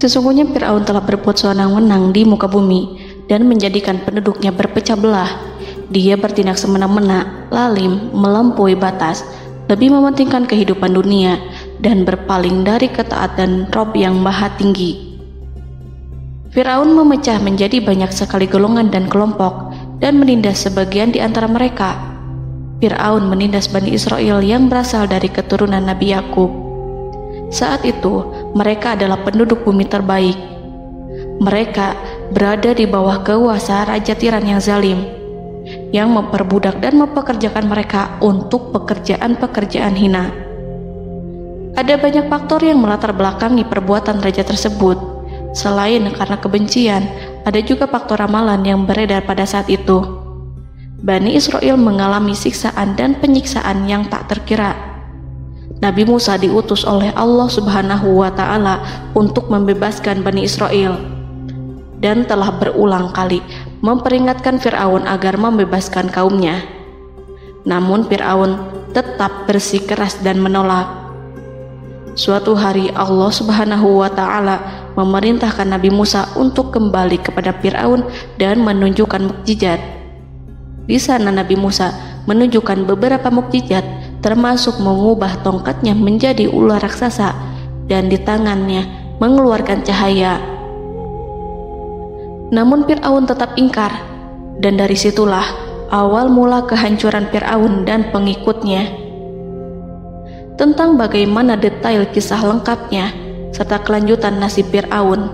Sesungguhnya Fir'aun telah berbuat sewenang-wenang di muka bumi dan menjadikan penduduknya berpecah belah. Dia bertindak semena-mena, lalim, melampaui batas, lebih mementingkan kehidupan dunia dan berpaling dari ketaatan Rob yang Maha Tinggi. Fir'aun memecah menjadi banyak sekali golongan dan kelompok dan menindas sebagian di antara mereka. Fir'aun menindas Bani Israel yang berasal dari keturunan Nabi Yakub. Saat itu, mereka adalah penduduk bumi terbaik. Mereka berada di bawah kuasa Raja Tiran yang zalim, yang memperbudak dan mempekerjakan mereka untuk pekerjaan-pekerjaan hina. Ada banyak faktor yang melatar belakangi perbuatan raja tersebut. Selain karena kebencian, ada juga faktor ramalan yang beredar pada saat itu. Bani Israel mengalami siksaan dan penyiksaan yang tak terkira. Nabi Musa diutus oleh Allah Subhanahu wa Ta'ala untuk membebaskan Bani Israel dan telah berulang kali memperingatkan Fir'aun agar membebaskan kaumnya. Namun Fir'aun tetap bersikeras dan menolak. Suatu hari Allah Subhanahu wa Ta'ala memerintahkan Nabi Musa untuk kembali kepada Fir'aun dan menunjukkan mukjizat. Di sana Nabi Musa menunjukkan beberapa mukjizat, termasuk mengubah tongkatnya menjadi ular raksasa dan di tangannya mengeluarkan cahaya. Namun Fir'aun tetap ingkar, dan dari situlah awal mula kehancuran Fir'aun dan pengikutnya. Tentang bagaimana detail kisah lengkapnya serta kelanjutan nasib Fir'aun,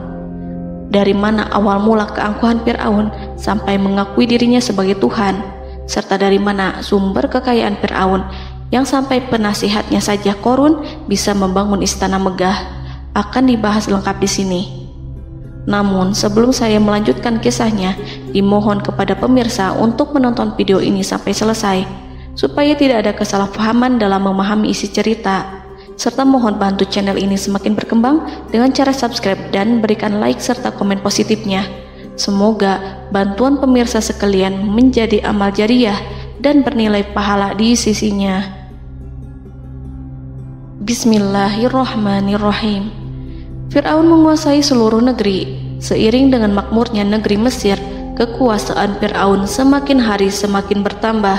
dari mana awal mula keangkuhan Fir'aun sampai mengakui dirinya sebagai Tuhan, serta dari mana sumber kekayaan Fir'aun yang sampai penasihatnya saja Qorun bisa membangun istana megah, akan dibahas lengkap di sini. Namun sebelum saya melanjutkan kisahnya, dimohon kepada pemirsa untuk menonton video ini sampai selesai, supaya tidak ada kesalahpahaman dalam memahami isi cerita, serta mohon bantu channel ini semakin berkembang dengan cara subscribe dan berikan like serta komen positifnya. Semoga bantuan pemirsa sekalian menjadi amal jariah dan bernilai pahala di sisinya. Bismillahirrahmanirrahim. Fir'aun menguasai seluruh negeri. Seiring dengan makmurnya negeri Mesir, kekuasaan Fir'aun semakin hari semakin bertambah.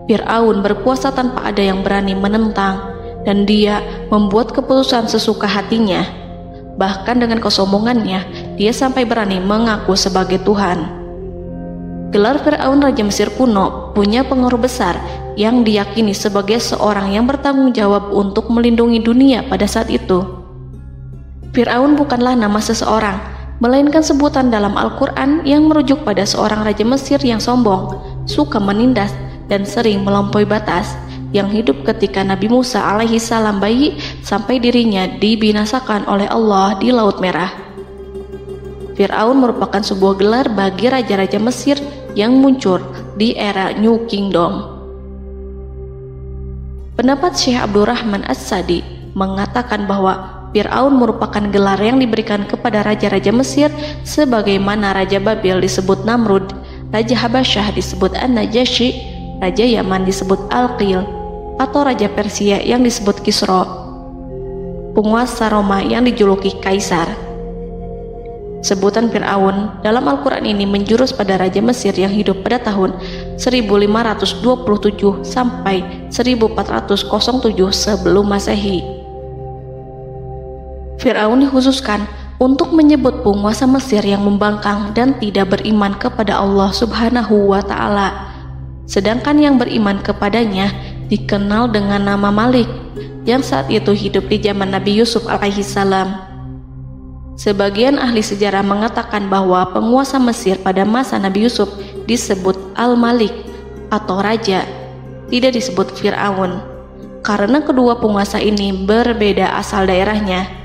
Fir'aun berkuasa tanpa ada yang berani menentang, dan dia membuat keputusan sesuka hatinya. Bahkan dengan kesombongannya, dia sampai berani mengaku sebagai Tuhan. Gelar Fir'aun Raja Mesir kuno punya pengaruh besar yang diyakini sebagai seorang yang bertanggung jawab untuk melindungi dunia pada saat itu. Fir'aun bukanlah nama seseorang, melainkan sebutan dalam Al-Quran yang merujuk pada seorang Raja Mesir yang sombong, suka menindas, dan sering melampaui batas, yang hidup ketika Nabi Musa alaihi salam bayi sampai dirinya dibinasakan oleh Allah di Laut Merah. Fir'aun merupakan sebuah gelar bagi raja-raja Mesir yang muncul di era New Kingdom. Pendapat Syekh Abdurrahman As-Sadi mengatakan bahwa Fir'aun merupakan gelar yang diberikan kepada raja-raja Mesir, sebagaimana Raja Babil disebut Namrud, Raja Habasyah disebut An-Najasyi, Raja Yaman disebut Al-Qil, atau Raja Persia yang disebut Kisra, penguasa Roma yang dijuluki Kaisar. Sebutan Fir'aun dalam Al-Quran ini menjurus pada Raja Mesir yang hidup pada tahun 1527 sampai 1407 sebelum Masehi. Fir'aun dikhususkan untuk menyebut penguasa Mesir yang membangkang dan tidak beriman kepada Allah Subhanahu wa Ta'ala, sedangkan yang beriman kepadanya dikenal dengan nama Malik, yang saat itu hidup di zaman Nabi Yusuf alaihi salam. Sebagian ahli sejarah mengatakan bahwa penguasa Mesir pada masa Nabi Yusuf disebut Al-Malik atau Raja, tidak disebut Fir'aun, karena kedua penguasa ini berbeda asal daerahnya.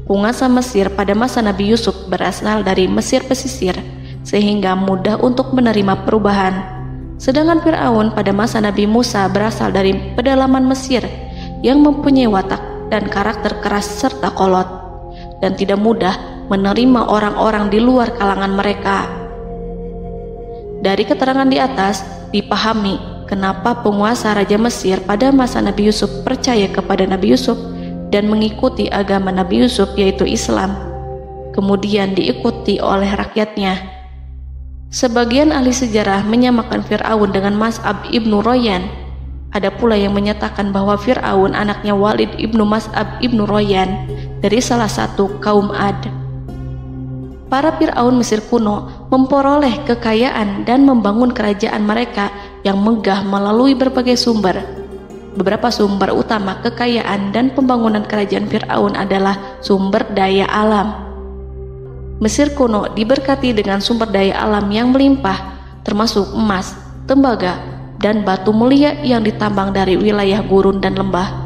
Penguasa Mesir pada masa Nabi Yusuf berasal dari Mesir pesisir, sehingga mudah untuk menerima perubahan. Sedangkan Fir'aun pada masa Nabi Musa berasal dari pedalaman Mesir yang mempunyai watak dan karakter keras serta kolot, dan tidak mudah menerima orang-orang di luar kalangan mereka. Dari keterangan di atas dipahami kenapa penguasa Raja Mesir pada masa Nabi Yusuf percaya kepada Nabi Yusuf dan mengikuti agama Nabi Yusuf, yaitu Islam. kemudian diikuti oleh rakyatnya. Sebagian ahli sejarah menyamakan Fir'aun dengan Mas'ab ibnu Royan. Ada pula yang menyatakan bahwa Fir'aun anaknya Walid ibnu Mas'ab ibnu Royan dari salah satu kaum Ad. Para Fir'aun Mesir kuno memperoleh kekayaan dan membangun kerajaan mereka yang megah melalui berbagai sumber. Beberapa sumber utama kekayaan dan pembangunan kerajaan Fir'aun adalah sumber daya alam. Mesir kuno diberkati dengan sumber daya alam yang melimpah, termasuk emas, tembaga, dan batu mulia yang ditambang dari wilayah gurun dan lembah.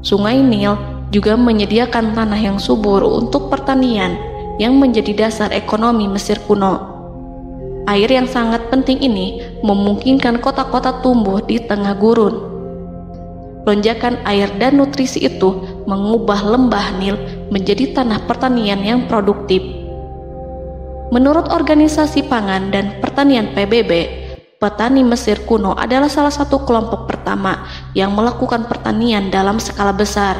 Sungai Nil juga menyediakan tanah yang subur untuk pertanian yang menjadi dasar ekonomi Mesir kuno. Air yang sangat penting ini memungkinkan kota-kota tumbuh di tengah gurun. Lonjakan air dan nutrisi itu mengubah lembah Nil menjadi tanah pertanian yang produktif. Menurut Organisasi Pangan dan Pertanian PBB, petani Mesir kuno adalah salah satu kelompok pertama yang melakukan pertanian dalam skala besar,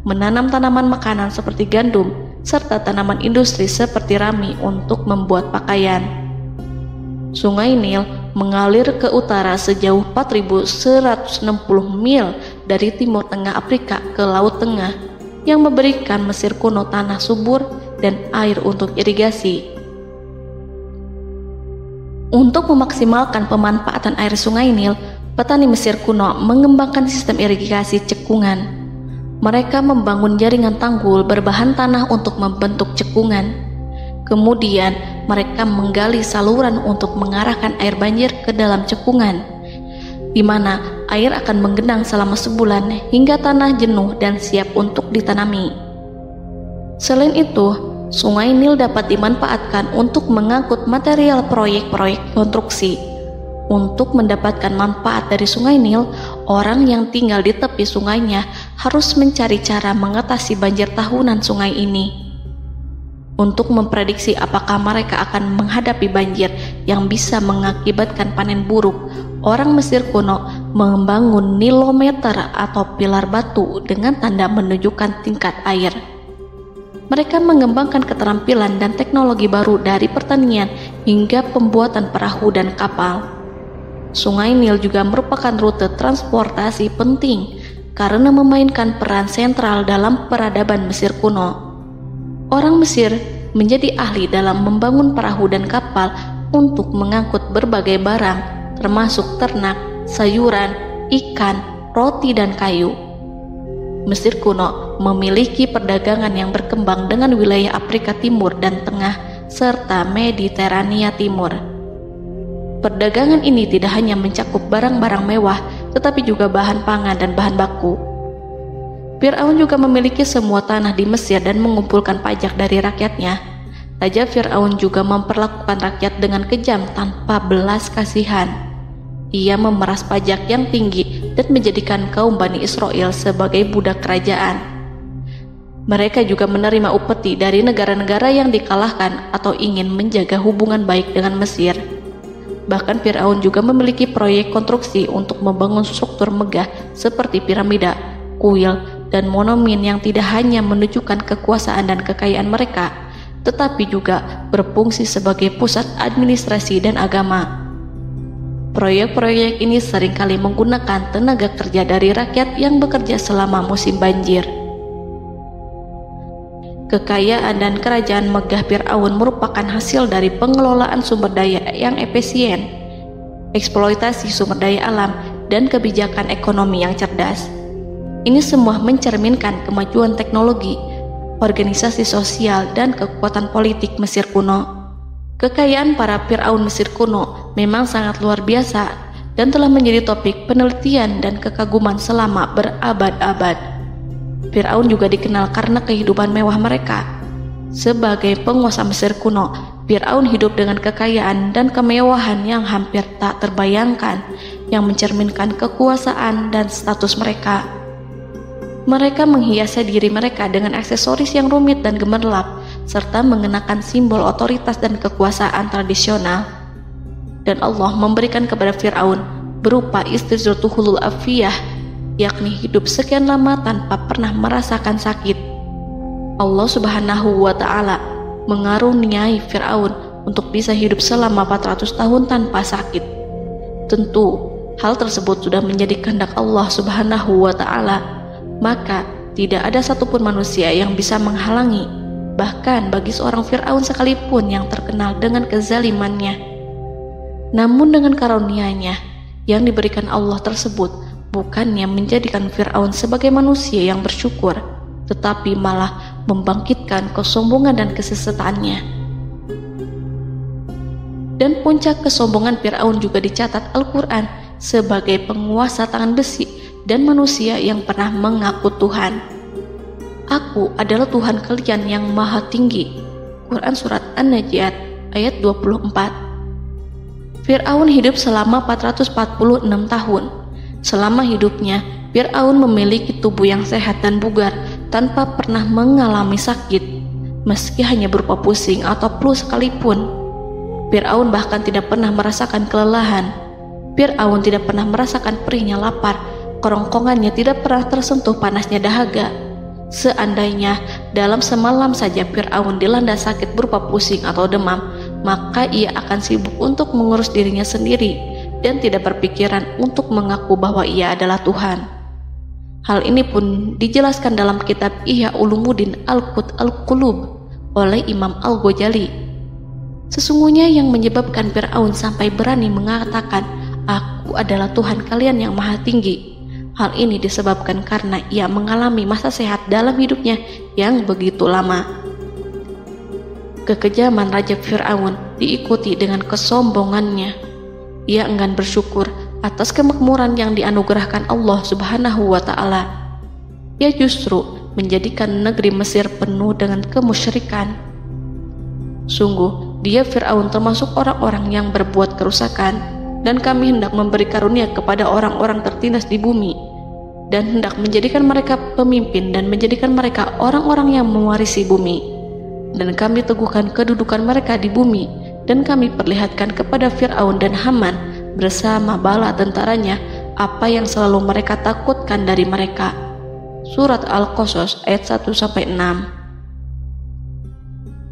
menanam tanaman makanan seperti gandum, serta tanaman industri seperti rami untuk membuat pakaian. Sungai Nil mengalir ke utara sejauh 4.160 mil dari timur tengah Afrika ke Laut Tengah, yang memberikan Mesir kuno tanah subur dan air untuk irigasi. Untuk memaksimalkan pemanfaatan air Sungai Nil, petani Mesir kuno mengembangkan sistem irigasi cekungan. Mereka membangun jaringan tanggul berbahan tanah untuk membentuk cekungan. Kemudian mereka menggali saluran untuk mengarahkan air banjir ke dalam cekungan, di mana air akan menggenang selama sebulan hingga tanah jenuh dan siap untuk ditanami. Selain itu, Sungai Nil dapat dimanfaatkan untuk mengangkut material proyek-proyek konstruksi. Untuk mendapatkan manfaat dari Sungai Nil, orang yang tinggal di tepi sungainya harus mencari cara mengatasi banjir tahunan sungai ini. Untuk memprediksi apakah mereka akan menghadapi banjir yang bisa mengakibatkan panen buruk, orang Mesir kuno membangun nilometer atau pilar batu dengan tanda menunjukkan tingkat air. Mereka mengembangkan keterampilan dan teknologi baru dari pertanian hingga pembuatan perahu dan kapal. Sungai Nil juga merupakan rute transportasi penting karena memainkan peran sentral dalam peradaban Mesir kuno. Orang Mesir menjadi ahli dalam membangun perahu dan kapal untuk mengangkut berbagai barang, termasuk ternak, sayuran, ikan, roti, dan kayu. Mesir kuno memiliki perdagangan yang berkembang dengan wilayah Afrika Timur dan Tengah serta Mediterania Timur. Perdagangan ini tidak hanya mencakup barang-barang mewah, tetapi juga bahan pangan dan bahan baku. Fir'aun juga memiliki semua tanah di Mesir dan mengumpulkan pajak dari rakyatnya. Raja Fir'aun juga memperlakukan rakyat dengan kejam tanpa belas kasihan. Ia memeras pajak yang tinggi dan menjadikan kaum Bani Israel sebagai budak kerajaan. Mereka juga menerima upeti dari negara-negara yang dikalahkan atau ingin menjaga hubungan baik dengan Mesir. Bahkan Fir'aun juga memiliki proyek konstruksi untuk membangun struktur megah seperti piramida, kuil, dan monumen yang tidak hanya menunjukkan kekuasaan dan kekayaan mereka, tetapi juga berfungsi sebagai pusat administrasi dan agama. Proyek-proyek ini seringkali menggunakan tenaga kerja dari rakyat yang bekerja selama musim banjir. Kekayaan dan kerajaan megah Fir'aun merupakan hasil dari pengelolaan sumber daya yang efisien, eksploitasi sumber daya alam, dan kebijakan ekonomi yang cerdas. Ini semua mencerminkan kemajuan teknologi, organisasi sosial, dan kekuatan politik Mesir kuno. Kekayaan para Fir'aun Mesir kuno memang sangat luar biasa dan telah menjadi topik penelitian dan kekaguman selama berabad-abad. Fir'aun juga dikenal karena kehidupan mewah mereka. Sebagai penguasa Mesir kuno, Fir'aun hidup dengan kekayaan dan kemewahan yang hampir tak terbayangkan, yang mencerminkan kekuasaan dan status mereka. Mereka menghiasi diri mereka dengan aksesoris yang rumit dan gemerlap, serta mengenakan simbol otoritas dan kekuasaan tradisional. Dan Allah memberikan kepada Fir'aun berupa istidratuhul afiyah, yakni hidup sekian lama tanpa pernah merasakan sakit. Allah Subhanahu wa Ta'ala mengaruniai Fir'aun untuk bisa hidup selama 400 tahun tanpa sakit. Tentu hal tersebut sudah menjadi kehendak Allah Subhanahu wa Ta'ala, maka tidak ada satupun manusia yang bisa menghalangi, bahkan bagi seorang Fir'aun sekalipun yang terkenal dengan kezalimannya. Namun dengan karunia-Nya yang diberikan Allah tersebut bukannya menjadikan Fir'aun sebagai manusia yang bersyukur, tetapi malah membangkitkan kesombongan dan kesesataannya. Dan puncak kesombongan Fir'aun juga dicatat Al-Quran sebagai penguasa tangan besi dan manusia yang pernah mengaku Tuhan. Aku adalah Tuhan kalian yang maha tinggi. Quran Surat An-Najiat ayat 24. Fir'aun hidup selama 446 tahun. Selama hidupnya, Fir'aun memiliki tubuh yang sehat dan bugar tanpa pernah mengalami sakit, meski hanya berupa pusing atau flu sekalipun. Fir'aun bahkan tidak pernah merasakan kelelahan. Fir'aun tidak pernah merasakan perihnya lapar, kerongkongannya tidak pernah tersentuh panasnya dahaga. Seandainya dalam semalam saja Fir'aun dilanda sakit berupa pusing atau demam, maka ia akan sibuk untuk mengurus dirinya sendiri dan tidak berpikiran untuk mengaku bahwa ia adalah Tuhan. Hal ini pun dijelaskan dalam kitab Ihya Ulumuddin Al-Qut Al-Qulub oleh Imam Al-Ghazali. Sesungguhnya yang menyebabkan Fir'aun sampai berani mengatakan, "Aku adalah Tuhan kalian yang maha tinggi," hal ini disebabkan karena ia mengalami masa sehat dalam hidupnya yang begitu lama. Kekejaman Raja Fir'aun diikuti dengan kesombongannya. Ia enggan bersyukur atas kemakmuran yang dianugerahkan Allah Subhanahu wa Ta'ala. Ia justru menjadikan negeri Mesir penuh dengan kemusyrikan. Sungguh, dia Fir'aun termasuk orang-orang yang berbuat kerusakan, dan kami hendak memberi karunia kepada orang-orang tertindas di bumi, dan hendak menjadikan mereka pemimpin dan menjadikan mereka orang-orang yang mewarisi bumi. Dan kami teguhkan kedudukan mereka di bumi, dan kami perlihatkan kepada Fir'aun dan Haman bersama bala tentaranya apa yang selalu mereka takutkan dari mereka. Surat Al-Qasas ayat 1-6.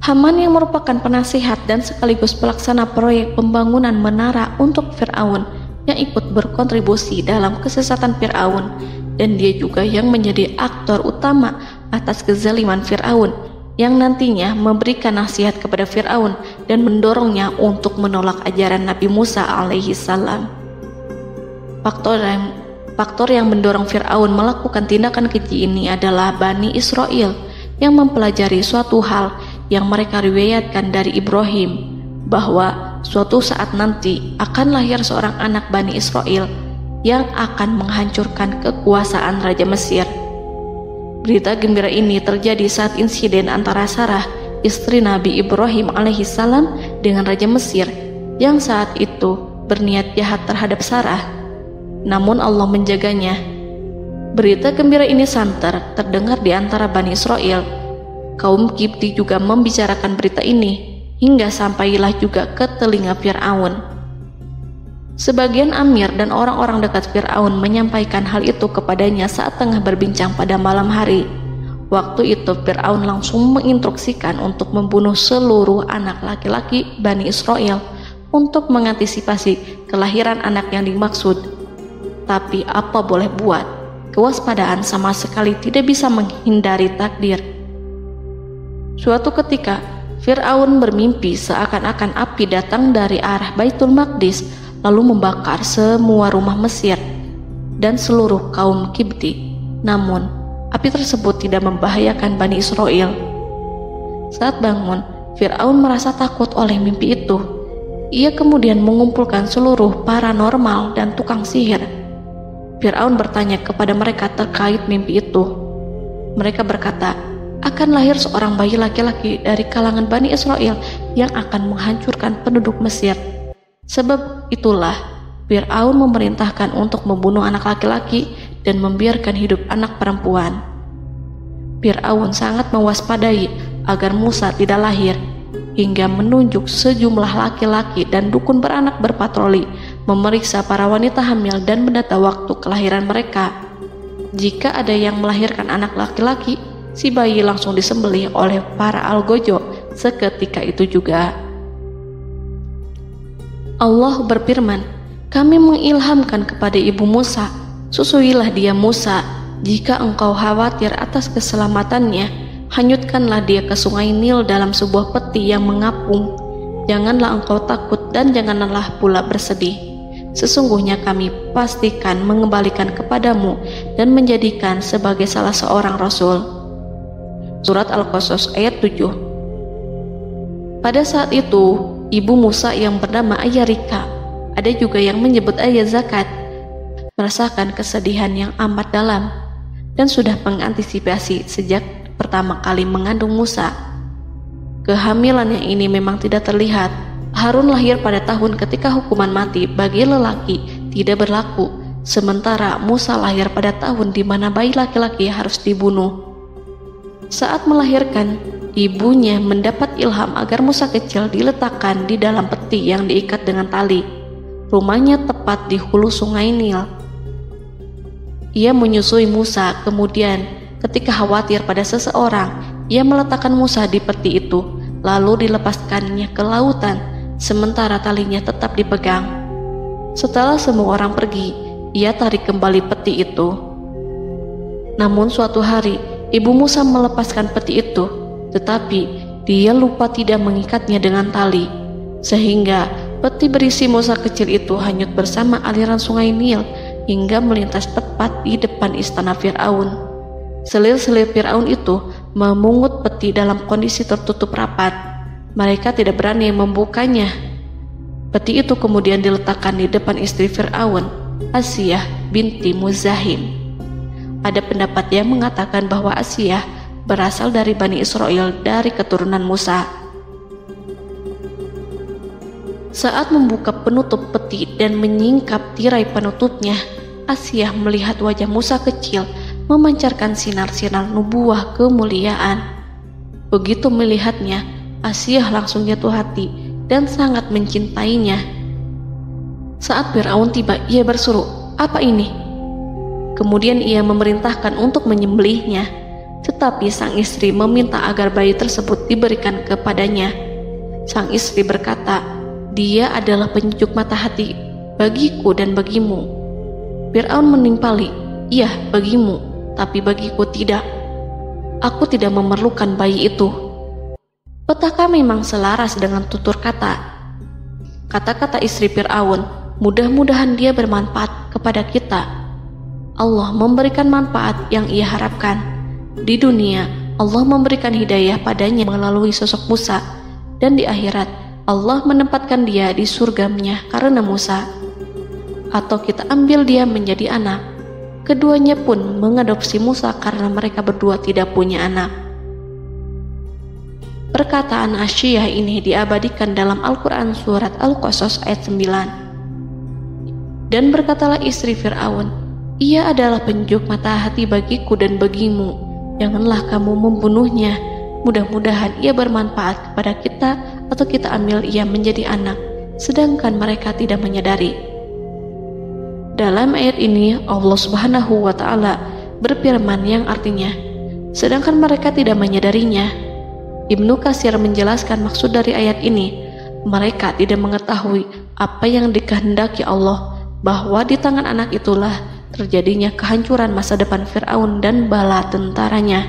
Haman yang merupakan penasihat dan sekaligus pelaksana proyek pembangunan menara untuk Fir'aun yang ikut berkontribusi dalam kesesatan Fir'aun, dan dia juga yang menjadi aktor utama atas kezaliman Fir'aun yang nantinya memberikan nasihat kepada Fir'aun dan mendorongnya untuk menolak ajaran Nabi Musa alaihi salam. Faktor yang mendorong Fir'aun melakukan tindakan keji ini adalah Bani Israel yang mempelajari suatu hal yang mereka riwayatkan dari Ibrahim, bahwa suatu saat nanti akan lahir seorang anak Bani Israel yang akan menghancurkan kekuasaan Raja Mesir. Berita gembira ini terjadi saat insiden antara Sarah, istri Nabi Ibrahim alaihissalam, dengan Raja Mesir yang saat itu berniat jahat terhadap Sarah. Namun Allah menjaganya. Berita gembira ini santer terdengar di antara Bani Israel. Kaum Kipti juga membicarakan berita ini, hingga sampailah juga ke telinga Fir'aun. Sebagian amir dan orang-orang dekat Fir'aun menyampaikan hal itu kepadanya saat tengah berbincang pada malam hari. Waktu itu Fir'aun langsung menginstruksikan untuk membunuh seluruh anak laki-laki Bani Israel untuk mengantisipasi kelahiran anak yang dimaksud. Tapi apa boleh buat, kewaspadaan sama sekali tidak bisa menghindari takdir. Suatu ketika Fir'aun bermimpi seakan-akan api datang dari arah Baitul Maqdis lalu membakar semua rumah Mesir dan seluruh kaum Kipti. Namun, api tersebut tidak membahayakan Bani Israel. Saat bangun, Fir'aun merasa takut oleh mimpi itu. Ia kemudian mengumpulkan seluruh paranormal dan tukang sihir. Fir'aun bertanya kepada mereka terkait mimpi itu. Mereka berkata, akan lahir seorang bayi laki-laki dari kalangan Bani Israel yang akan menghancurkan penduduk Mesir. Sebab itulah Fir'aun memerintahkan untuk membunuh anak laki-laki dan membiarkan hidup anak perempuan. Fir'aun sangat mewaspadai agar Musa tidak lahir, hingga menunjuk sejumlah laki-laki dan dukun beranak berpatroli memeriksa para wanita hamil dan mendata waktu kelahiran mereka. Jika ada yang melahirkan anak laki-laki, si bayi langsung disembelih oleh para algojo seketika itu juga. Allah berfirman, kami mengilhamkan kepada ibu Musa, susuilah dia Musa, jika engkau khawatir atas keselamatannya, hanyutkanlah dia ke sungai Nil dalam sebuah peti yang mengapung. Janganlah engkau takut dan janganlah pula bersedih. Sesungguhnya kami pastikan mengembalikan kepadamu dan menjadikan sebagai salah seorang rasul. Surat Al-Qasas ayat 7. Pada saat itu, ibu Musa yang bernama Ayarika, ada juga yang menyebut Ayah Zakat, merasakan kesedihan yang amat dalam dan sudah mengantisipasi sejak pertama kali mengandung Musa. Kehamilannya ini memang tidak terlihat. Harun lahir pada tahun ketika hukuman mati bagi lelaki tidak berlaku, sementara Musa lahir pada tahun di mana bayi laki-laki harus dibunuh. Saat melahirkan, ibunya mendapat ilham agar Musa kecil diletakkan di dalam peti yang diikat dengan tali. Rumahnya tepat di hulu sungai Nil. Ia menyusui Musa, kemudian ketika khawatir pada seseorang, ia meletakkan Musa di peti itu, lalu dilepaskannya ke lautan, sementara talinya tetap dipegang. Setelah semua orang pergi, ia tarik kembali peti itu. Namun suatu hari, ibu Musa melepaskan peti itu, tetapi dia lupa tidak mengikatnya dengan tali, sehingga peti berisi Musa kecil itu hanyut bersama aliran sungai Nil hingga melintas tepat di depan istana Fir'aun. Selir-selir Fir'aun itu memungut peti dalam kondisi tertutup rapat. Mereka tidak berani membukanya. Peti itu kemudian diletakkan di depan istri Fir'aun, Asiyah binti Muzahim. Ada pendapat yang mengatakan bahwa Asiyah berasal dari Bani Israel dari keturunan Musa. Saat membuka penutup peti dan menyingkap tirai penutupnya, Asiyah melihat wajah Musa kecil memancarkan sinar-sinar nubuah kemuliaan. Begitu melihatnya, Asiyah langsung jatuh hati dan sangat mencintainya. Saat Fir'aun tiba, ia berseru, "Apa ini?" Kemudian ia memerintahkan untuk menyembelihnya, tetapi sang istri meminta agar bayi tersebut diberikan kepadanya. Sang istri berkata, "Dia adalah penyejuk mata hati bagiku dan bagimu." Fir'aun menimpali, "Iya, bagimu, tapi bagiku tidak. Aku tidak memerlukan bayi itu." Petaka memang selaras dengan tutur kata. Kata-kata istri Fir'aun, mudah-mudahan dia bermanfaat kepada kita. Allah memberikan manfaat yang ia harapkan. Di dunia, Allah memberikan hidayah padanya melalui sosok Musa, dan di akhirat, Allah menempatkan dia di surganya karena Musa. Atau kita ambil dia menjadi anak. Keduanya pun mengadopsi Musa karena mereka berdua tidak punya anak. Perkataan Asiyah ini diabadikan dalam Al-Quran surat Al-Qasas ayat 9. Dan berkatalah istri Fir'aun, "Ia adalah penyejuk mata hati bagiku dan bagimu. Janganlah kamu membunuhnya. Mudah-mudahan ia bermanfaat kepada kita, atau kita ambil ia menjadi anak, sedangkan mereka tidak menyadari." Dalam ayat ini Allah Subhanahu wa Ta'ala berfirman yang artinya, sedangkan mereka tidak menyadarinya. Ibnu Katsir menjelaskan maksud dari ayat ini, mereka tidak mengetahui apa yang dikehendaki Allah, bahwa di tangan anak itulah terjadinya kehancuran masa depan Fir'aun dan bala tentaranya.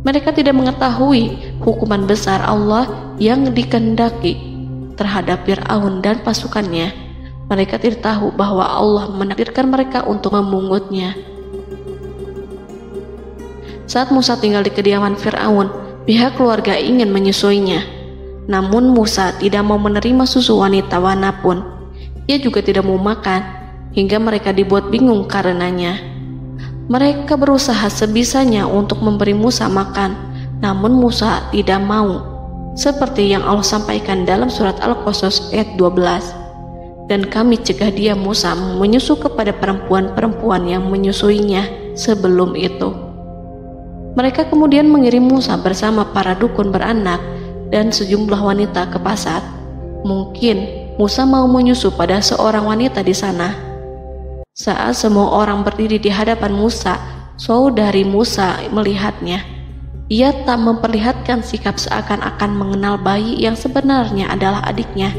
Mereka tidak mengetahui hukuman besar Allah yang dikehendaki terhadap Fir'aun dan pasukannya. Mereka tidak tahu bahwa Allah menakdirkan mereka untuk memungutnya. Saat Musa tinggal di kediaman Fir'aun, pihak keluarga ingin menyusuinya. Namun Musa tidak mau menerima susu wanita manapun. Ia juga tidak mau makan, hingga mereka dibuat bingung karenanya. Mereka berusaha sebisanya untuk memberi Musa makan, namun Musa tidak mau. Seperti yang Allah sampaikan dalam surat Al-Qasas ayat 12. Dan kami cegah dia Musa menyusu kepada perempuan-perempuan yang menyusuinya sebelum itu. Mereka kemudian mengirim Musa bersama para dukun beranak dan sejumlah wanita ke pasar. Mungkin Musa mau menyusu pada seorang wanita di sana. Saat semua orang berdiri di hadapan Musa, saudari Musa melihatnya. Ia tak memperlihatkan sikap seakan-akan mengenal bayi yang sebenarnya adalah adiknya.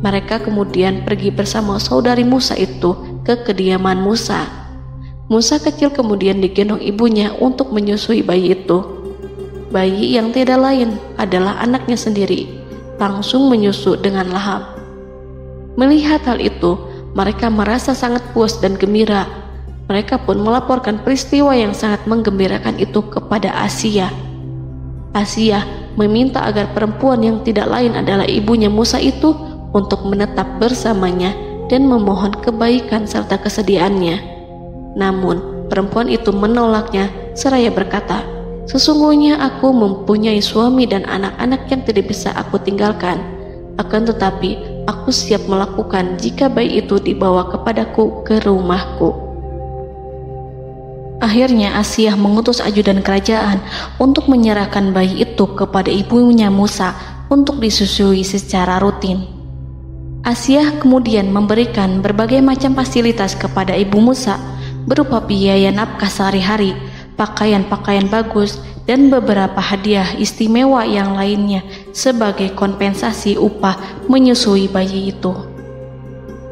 Mereka kemudian pergi bersama saudari Musa itu ke kediaman Musa. Musa kecil kemudian digendong ibunya untuk menyusui bayi itu. Bayi yang tidak lain adalah anaknya sendiri, langsung menyusu dengan lahap. Melihat hal itu, mereka merasa sangat puas dan gembira. Mereka pun melaporkan peristiwa yang sangat menggembirakan itu kepada Asia. Asia meminta agar perempuan yang tidak lain adalah ibunya Musa itu untuk menetap bersamanya dan memohon kebaikan serta kesediaannya. Namun, perempuan itu menolaknya seraya berkata, "Sesungguhnya aku mempunyai suami dan anak-anak yang tidak bisa aku tinggalkan. Akan tetapi, aku siap melakukan jika bayi itu dibawa kepadaku ke rumahku." Akhirnya Asia mengutus ajudan kerajaan untuk menyerahkan bayi itu kepada ibunya Musa untuk disusui secara rutin. Asia kemudian memberikan berbagai macam fasilitas kepada ibu Musa, berupa biaya nafkah sehari-hari, pakaian-pakaian bagus, dan beberapa hadiah istimewa yang lainnya sebagai kompensasi upah menyusui bayi itu.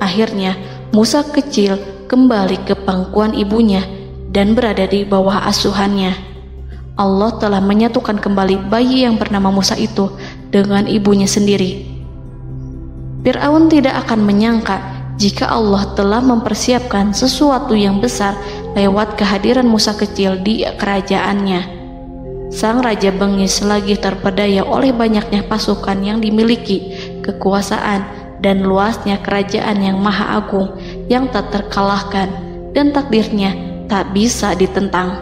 Akhirnya, Musa kecil kembali ke pangkuan ibunya dan berada di bawah asuhannya. Allah telah menyatukan kembali bayi yang bernama Musa itu dengan ibunya sendiri. Fir'aun tidak akan menyangka jika Allah telah mempersiapkan sesuatu yang besar lewat kehadiran Musa kecil di kerajaannya. Sang raja bengis lagi terpedaya oleh banyaknya pasukan yang dimiliki, kekuasaan, dan luasnya kerajaan yang maha agung yang tak terkalahkan, dan takdirnya tak bisa ditentang.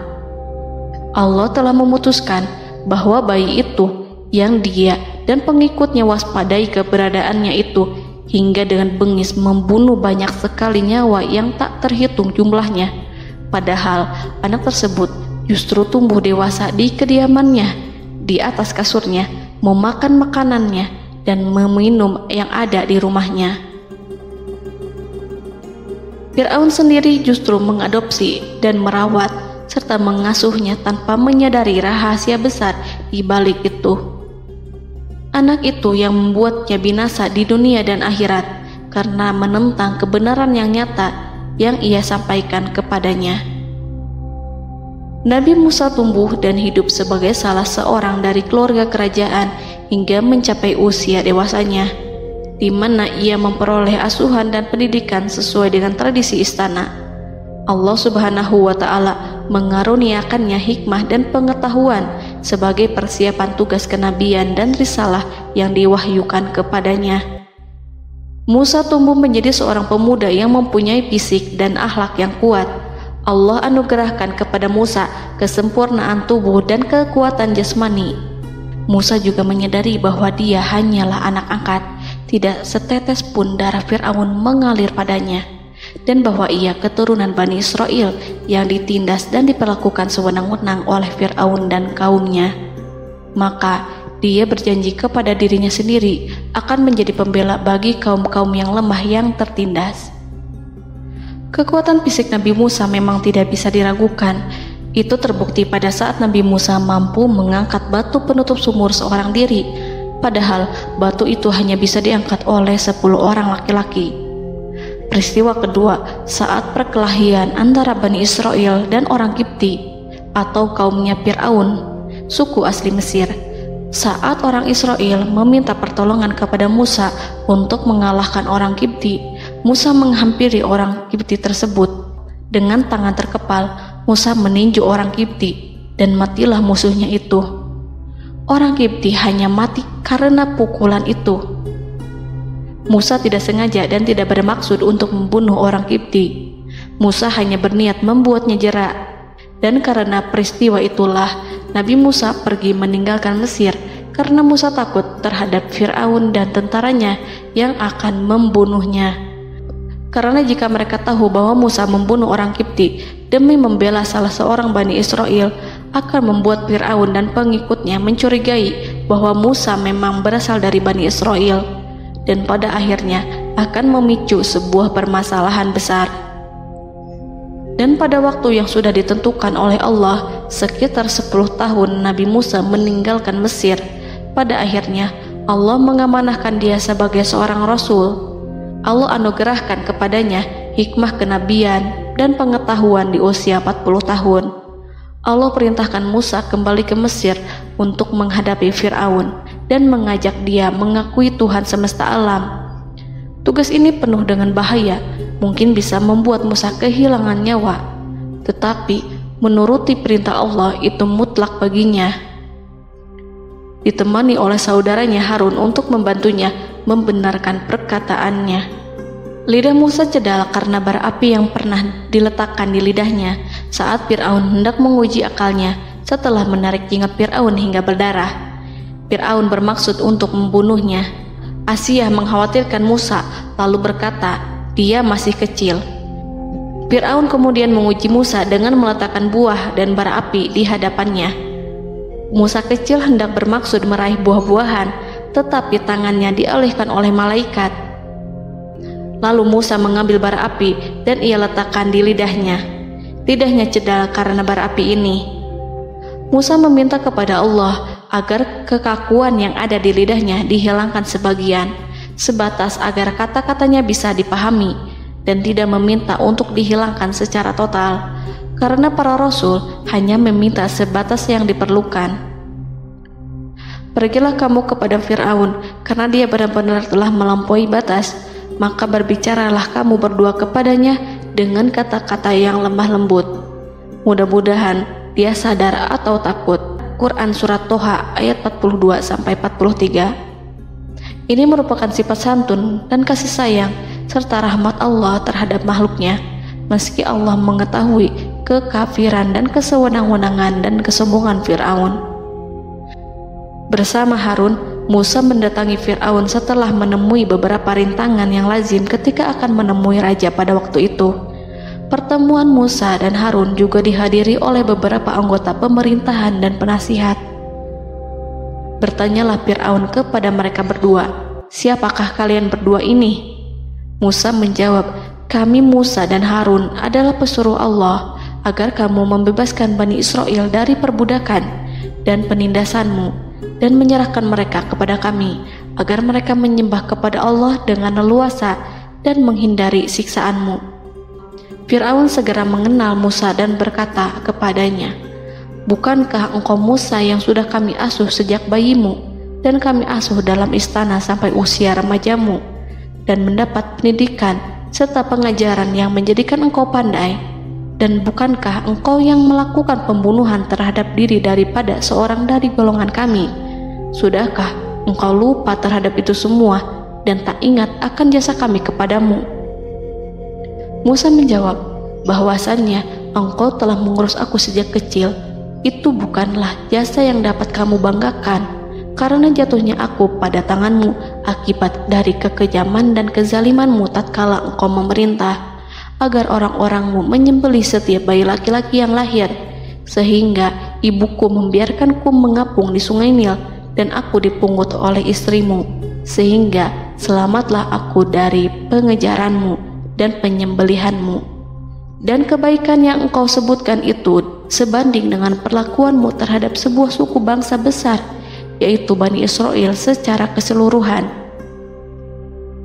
Allah telah memutuskan bahwa bayi itu yang dia dan pengikutnya waspadai keberadaannya itu hingga dengan bengis membunuh banyak sekali nyawa yang tak terhitung jumlahnya. Padahal anak tersebut justru tumbuh dewasa di kediamannya, di atas kasurnya, memakan makanannya, dan meminum yang ada di rumahnya. Fir'aun sendiri justru mengadopsi dan merawat serta mengasuhnya tanpa menyadari rahasia besar di balik itu. Anak itu yang membuatnya binasa di dunia dan akhirat karena menentang kebenaran yang nyata yang ia sampaikan kepadanya. Nabi Musa tumbuh dan hidup sebagai salah seorang dari keluarga kerajaan hingga mencapai usia dewasanya, di mana ia memperoleh asuhan dan pendidikan sesuai dengan tradisi istana. Allah Subhanahu wa Ta'ala mengaruniakannya hikmah dan pengetahuan sebagai persiapan tugas kenabian dan risalah yang diwahyukan kepadanya. Musa tumbuh menjadi seorang pemuda yang mempunyai fisik dan akhlak yang kuat. Allah anugerahkan kepada Musa kesempurnaan tubuh dan kekuatan jasmani. Musa juga menyadari bahwa dia hanyalah anak angkat, tidak setetes pun darah Fir'aun mengalir padanya, dan bahwa ia keturunan Bani Israel yang ditindas dan diperlakukan sewenang-wenang oleh Fir'aun dan kaumnya. Maka dia berjanji kepada dirinya sendiri akan menjadi pembela bagi kaum-kaum yang lemah yang tertindas. Kekuatan fisik Nabi Musa memang tidak bisa diragukan. Itu terbukti pada saat Nabi Musa mampu mengangkat batu penutup sumur seorang diri, padahal batu itu hanya bisa diangkat oleh 10 orang laki-laki. Peristiwa kedua saat perkelahian antara Bani Israel dan orang Kipti atau kaumnya Fir'aun, suku asli Mesir. Saat orang Israel meminta pertolongan kepada Musa untuk mengalahkan orang Kipti, Musa menghampiri orang Kipti tersebut. Dengan tangan terkepal, Musa meninju orang Kipti dan matilah musuhnya itu. Orang Kipti hanya mati karena pukulan itu. Musa tidak sengaja dan tidak bermaksud untuk membunuh orang Kipti. Musa hanya berniat membuatnya jera. Dan karena peristiwa itulah Nabi Musa pergi meninggalkan Mesir karena Musa takut terhadap Fir'aun dan tentaranya yang akan membunuhnya. Karena jika mereka tahu bahwa Musa membunuh orang Kipti demi membela salah seorang Bani Israel, akan membuat Fir'aun dan pengikutnya mencurigai bahwa Musa memang berasal dari Bani Israel, dan pada akhirnya akan memicu sebuah permasalahan besar. Dan pada waktu yang sudah ditentukan oleh Allah, sekitar 10 tahun Nabi Musa meninggalkan Mesir. Pada akhirnya Allah mengamanahkan dia sebagai seorang rasul. Allah anugerahkan kepadanya hikmah kenabian dan pengetahuan di usia 40 tahun. Allah perintahkan Musa kembali ke Mesir untuk menghadapi Fir'aun dan mengajak dia mengakui Tuhan semesta alam. Tugas ini penuh dengan bahaya, mungkin bisa membuat Musa kehilangan nyawa, tetapi menuruti perintah Allah itu mutlak baginya. Ditemani oleh saudaranya Harun untuk membantunya membenarkan perkataannya. Lidah Musa cedal karena bara api yang pernah diletakkan di lidahnya saat Fir'aun hendak menguji akalnya setelah menarik jingat Fir'aun hingga berdarah. Fir'aun bermaksud untuk membunuhnya. Asyah mengkhawatirkan Musa lalu berkata, dia masih kecil. Fir'aun kemudian menguji Musa dengan meletakkan buah dan bara api di hadapannya. Musa kecil hendak bermaksud meraih buah-buahan, tetapi tangannya dialihkan oleh malaikat. Lalu Musa mengambil bara api dan ia letakkan di lidahnya. Lidahnya cedal karena bara api ini. Musa meminta kepada Allah agar kekakuan yang ada di lidahnya dihilangkan sebagian, sebatas agar kata-katanya bisa dipahami, dan tidak meminta untuk dihilangkan secara total, karena para rasul hanya meminta sebatas yang diperlukan. Pergilah kamu kepada Fir'aun, karena dia benar-benar telah melampaui batas, maka berbicaralah kamu berdua kepadanya dengan kata-kata yang lemah lembut. Mudah-mudahan dia sadar atau takut. Quran Surat Toha ayat 42-43. Ini merupakan sifat santun dan kasih sayang serta rahmat Allah terhadap makhluknya, meski Allah mengetahui kekafiran dan kesewenang-wenangan dan kesombongan Fir'aun. Bersama Harun, Musa mendatangi Fir'aun setelah menemui beberapa rintangan yang lazim ketika akan menemui raja pada waktu itu. Pertemuan Musa dan Harun juga dihadiri oleh beberapa anggota pemerintahan dan penasihat. Bertanyalah Fir'aun kepada mereka berdua, siapakah kalian berdua ini? Musa menjawab, kami Musa dan Harun adalah pesuruh Allah agar kamu membebaskan Bani Israel dari perbudakan dan penindasanmu dan menyerahkan mereka kepada kami agar mereka menyembah kepada Allah dengan leluasa dan menghindari siksaanmu. Fir'aun segera mengenal Musa dan berkata kepadanya, bukankah engkau Musa yang sudah kami asuh sejak bayimu dan kami asuh dalam istana sampai usia remajamu dan mendapat pendidikan serta pengajaran yang menjadikan engkau pandai? Dan bukankah engkau yang melakukan pembunuhan terhadap diri daripada seorang dari golongan kami? Sudahkah engkau lupa terhadap itu semua dan tak ingat akan jasa kami kepadamu? Musa menjawab, bahwasannya engkau telah mengurus aku sejak kecil. Itu bukanlah jasa yang dapat kamu banggakan, karena jatuhnya aku pada tanganmu akibat dari kekejaman dan kezalimanmu tatkala engkau memerintah agar orang-orangmu menyembelih setiap bayi laki-laki yang lahir, sehingga ibuku membiarkanku mengapung di sungai Nil dan aku dipungut oleh istrimu, sehingga selamatlah aku dari pengejaranmu dan penyembelihanmu. Dan kebaikan yang engkau sebutkan itu sebanding dengan perlakuanmu terhadap sebuah suku bangsa besar, yaitu Bani Israel secara keseluruhan,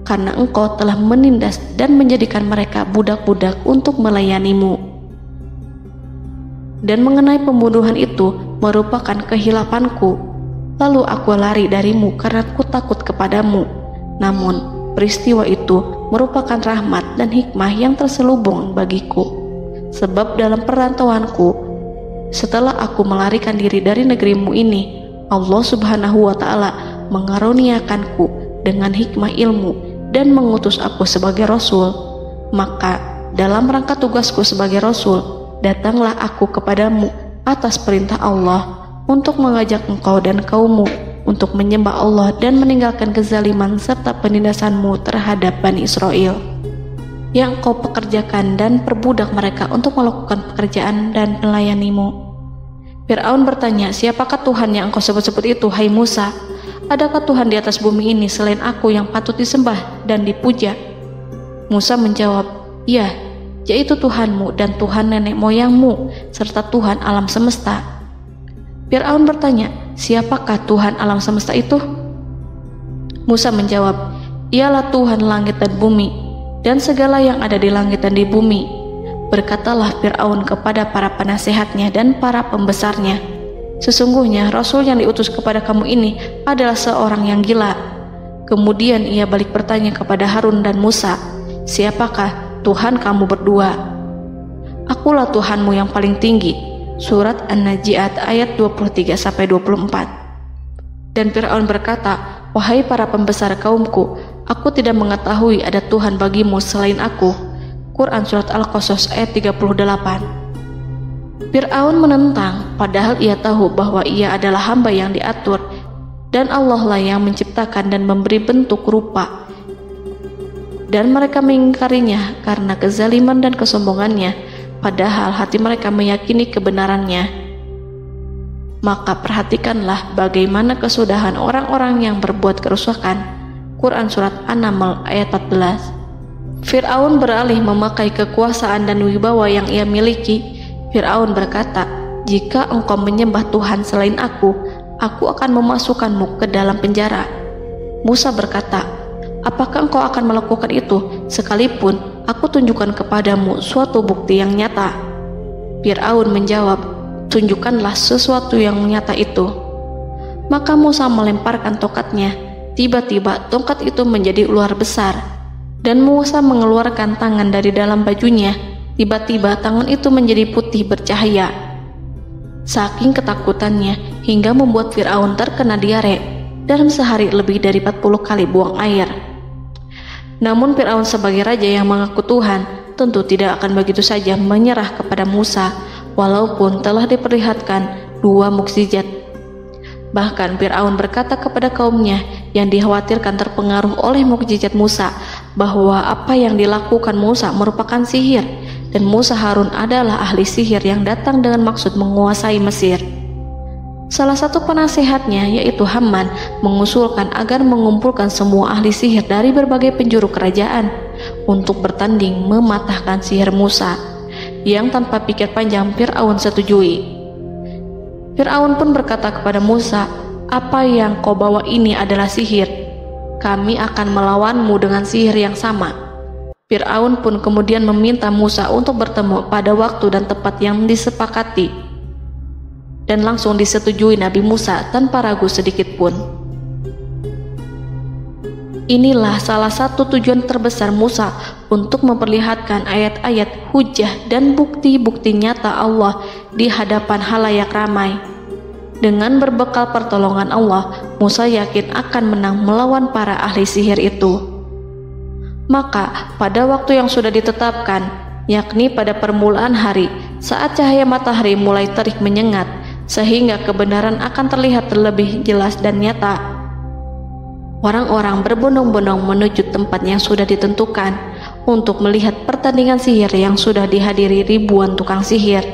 karena engkau telah menindas dan menjadikan mereka budak-budak untuk melayanimu. Dan mengenai pembunuhan itu merupakan kehilafanku, lalu aku lari darimu karena aku takut kepadamu. Namun peristiwa itu merupakan rahmat dan hikmah yang terselubung bagiku, sebab dalam perantauanku setelah aku melarikan diri dari negerimu ini, Allah Subhanahu wa Ta'ala mengaruniakanku dengan hikmah ilmu dan mengutus aku sebagai rasul. Maka dalam rangka tugasku sebagai rasul, datanglah aku kepadamu atas perintah Allah untuk mengajak engkau dan kaummu untuk menyembah Allah dan meninggalkan kezaliman serta penindasanmu terhadap Bani Israel yang kau pekerjakan dan perbudak mereka untuk melakukan pekerjaan dan melayanimu. Fir'aun bertanya, siapakah Tuhan yang engkau sebut-sebut itu, hai Musa? Adakah Tuhan di atas bumi ini selain aku yang patut disembah dan dipuja? Musa menjawab, ya, yaitu Tuhanmu dan Tuhan nenek moyangmu, serta Tuhan alam semesta. Fir'aun bertanya, siapakah Tuhan alam semesta itu? Musa menjawab, ialah Tuhan langit dan bumi, dan segala yang ada di langit dan di bumi. Berkatalah Fir'aun kepada para penasehatnya dan para pembesarnya, sesungguhnya Rasul yang diutus kepada kamu ini adalah seorang yang gila. Kemudian ia balik bertanya kepada Harun dan Musa, siapakah Tuhan kamu berdua? Akulah Tuhanmu yang paling tinggi. Surat An-Najiat ayat 23-24. Dan Fir'aun berkata, wahai para pembesar kaumku, aku tidak mengetahui ada Tuhan bagimu selain aku. Quran Surat Al-Qasas ayat 38. Fir'aun menentang, padahal ia tahu bahwa ia adalah hamba yang diatur, dan Allah lah yang menciptakan dan memberi bentuk rupa. Dan mereka mengingkarinya karena kezaliman dan kesombongannya, padahal hati mereka meyakini kebenarannya. Maka perhatikanlah bagaimana kesudahan orang-orang yang berbuat kerusakan. Quran Surat An-Naml ayat 14. Fir'aun beralih memakai kekuasaan dan wibawa yang ia miliki. Fir'aun berkata, jika engkau menyembah Tuhan selain aku akan memasukkanmu ke dalam penjara. Musa berkata, apakah engkau akan melakukan itu sekalipun aku tunjukkan kepadamu suatu bukti yang nyata? Fir'aun menjawab, tunjukkanlah sesuatu yang nyata itu. Maka Musa melemparkan tongkatnya. Tiba-tiba tongkat itu menjadi ular besar, dan Musa mengeluarkan tangan dari dalam bajunya. Tiba-tiba tangan itu menjadi putih bercahaya. Saking ketakutannya hingga membuat Fir'aun terkena diare. Dalam sehari lebih dari 40 kali buang air. Namun Fir'aun sebagai raja yang mengaku Tuhan tentu tidak akan begitu saja menyerah kepada Musa, walaupun telah diperlihatkan 2 mukjizat. Bahkan Fir'aun berkata kepada kaumnya yang dikhawatirkan terpengaruh oleh mukjizat Musa, bahwa apa yang dilakukan Musa merupakan sihir, dan Musa Harun adalah ahli sihir yang datang dengan maksud menguasai Mesir. Salah satu penasehatnya, yaitu Haman, mengusulkan agar mengumpulkan semua ahli sihir dari berbagai penjuru kerajaan untuk bertanding mematahkan sihir Musa, yang tanpa pikir panjang Fir'aun setujui. Fir'aun pun berkata kepada Musa, apa yang kau bawa ini adalah sihir. Kami akan melawanmu dengan sihir yang sama. Fir'aun pun kemudian meminta Musa untuk bertemu pada waktu dan tempat yang disepakati, dan langsung disetujui Nabi Musa tanpa ragu sedikit pun. Inilah salah satu tujuan terbesar Musa untuk memperlihatkan ayat-ayat hujah dan bukti-bukti nyata Allah di hadapan halayak ramai. Dengan berbekal pertolongan Allah, Musa yakin akan menang melawan para ahli sihir itu. Maka pada waktu yang sudah ditetapkan, yakni pada permulaan hari, saat cahaya matahari mulai terik menyengat, sehingga kebenaran akan terlihat terlebih jelas dan nyata, orang-orang berbondong-bondong menuju tempat yang sudah ditentukan untuk melihat pertandingan sihir yang sudah dihadiri ribuan tukang sihir.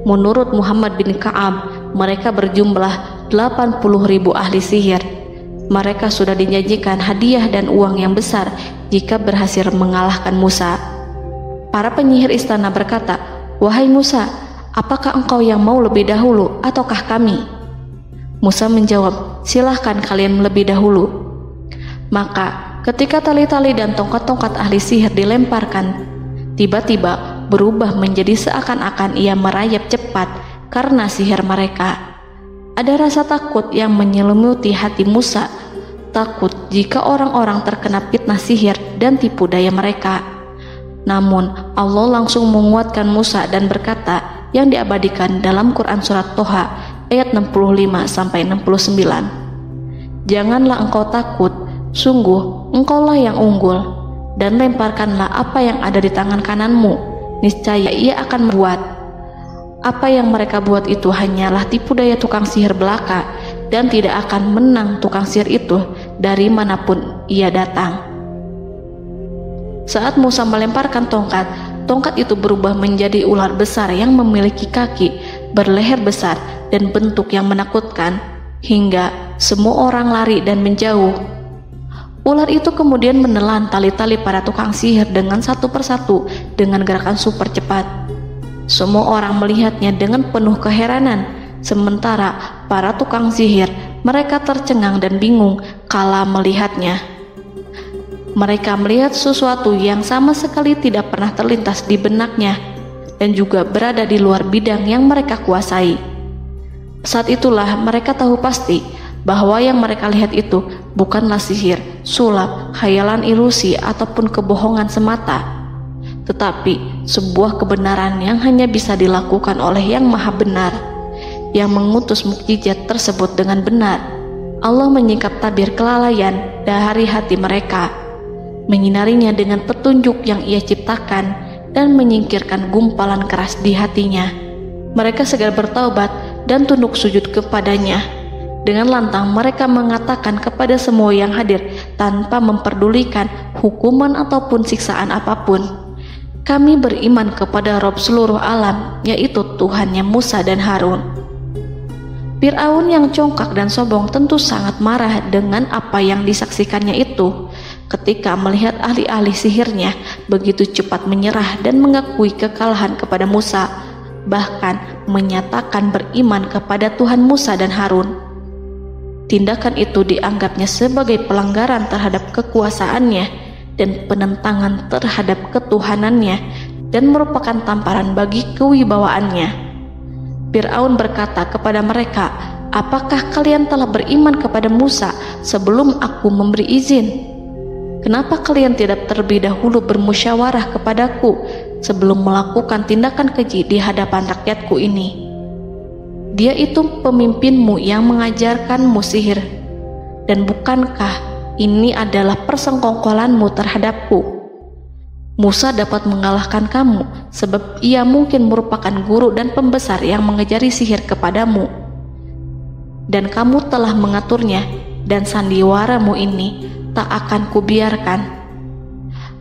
Menurut Muhammad bin Ka'ab, mereka berjumlah 80.000 ahli sihir. Mereka sudah dijanjikan hadiah dan uang yang besar jika berhasil mengalahkan Musa. Para penyihir istana berkata, wahai Musa, apakah engkau yang mau lebih dahulu ataukah kami? Musa menjawab, silahkan kalian lebih dahulu. Maka ketika tali-tali dan tongkat-tongkat ahli sihir dilemparkan, tiba-tiba berubah menjadi seakan-akan ia merayap cepat karena sihir mereka. Ada rasa takut yang menyelimuti hati Musa, takut jika orang-orang terkena fitnah sihir dan tipu daya mereka. Namun Allah langsung menguatkan Musa dan berkata, yang diabadikan dalam Quran Surat Toha ayat 65-69. Janganlah engkau takut, sungguh engkaulah yang unggul, dan lemparkanlah apa yang ada di tangan kananmu, niscaya ia akan membuat. Apa yang mereka buat itu hanyalah tipu daya tukang sihir belaka, dan tidak akan menang tukang sihir itu dari manapun ia datang. Saat Musa melemparkan tongkat, tongkat itu berubah menjadi ular besar yang memiliki kaki, berleher besar, dan bentuk yang menakutkan, hingga semua orang lari dan menjauh. Ular itu kemudian menelan tali-tali para tukang sihir dengan satu persatu dengan gerakan super cepat. Semua orang melihatnya dengan penuh keheranan, sementara para tukang sihir mereka tercengang dan bingung kala melihatnya. Mereka melihat sesuatu yang sama sekali tidak pernah terlintas di benaknya dan juga berada di luar bidang yang mereka kuasai. Saat itulah mereka tahu pasti bahwa yang mereka lihat itu bukanlah sihir, sulap, khayalan ilusi ataupun kebohongan semata, tetapi sebuah kebenaran yang hanya bisa dilakukan oleh Yang Maha Benar, yang mengutus mukjizat tersebut dengan benar. Allah menyingkap tabir kelalaian dari hati mereka, menyinarinya dengan petunjuk yang Ia ciptakan dan menyingkirkan gumpalan keras di hatinya. Mereka segera bertaubat dan tunduk sujud kepadanya. Dengan lantang mereka mengatakan kepada semua yang hadir tanpa memperdulikan hukuman ataupun siksaan apapun, "Kami beriman kepada Rob seluruh alam, yaitu Tuhannya Musa dan Harun." Fir'aun yang congkak dan sombong tentu sangat marah dengan apa yang disaksikannya itu. Ketika melihat ahli-ahli sihirnya begitu cepat menyerah dan mengakui kekalahan kepada Musa, bahkan menyatakan beriman kepada Tuhan Musa dan Harun. Tindakan itu dianggapnya sebagai pelanggaran terhadap kekuasaannya dan penentangan terhadap ketuhanannya dan merupakan tamparan bagi kewibawaannya. Fir'aun berkata kepada mereka, "Apakah kalian telah beriman kepada Musa sebelum aku memberi izin? Kenapa kalian tidak terlebih dahulu bermusyawarah kepadaku sebelum melakukan tindakan keji di hadapan rakyatku ini? Dia itu pemimpinmu yang mengajarkanmu sihir, dan bukankah ini adalah persengkongkolanmu terhadapku? Musa dapat mengalahkan kamu sebab ia mungkin merupakan guru dan pembesar yang mengajari sihir kepadamu, dan kamu telah mengaturnya, dan sandiwaramu ini tak akan kubiarkan.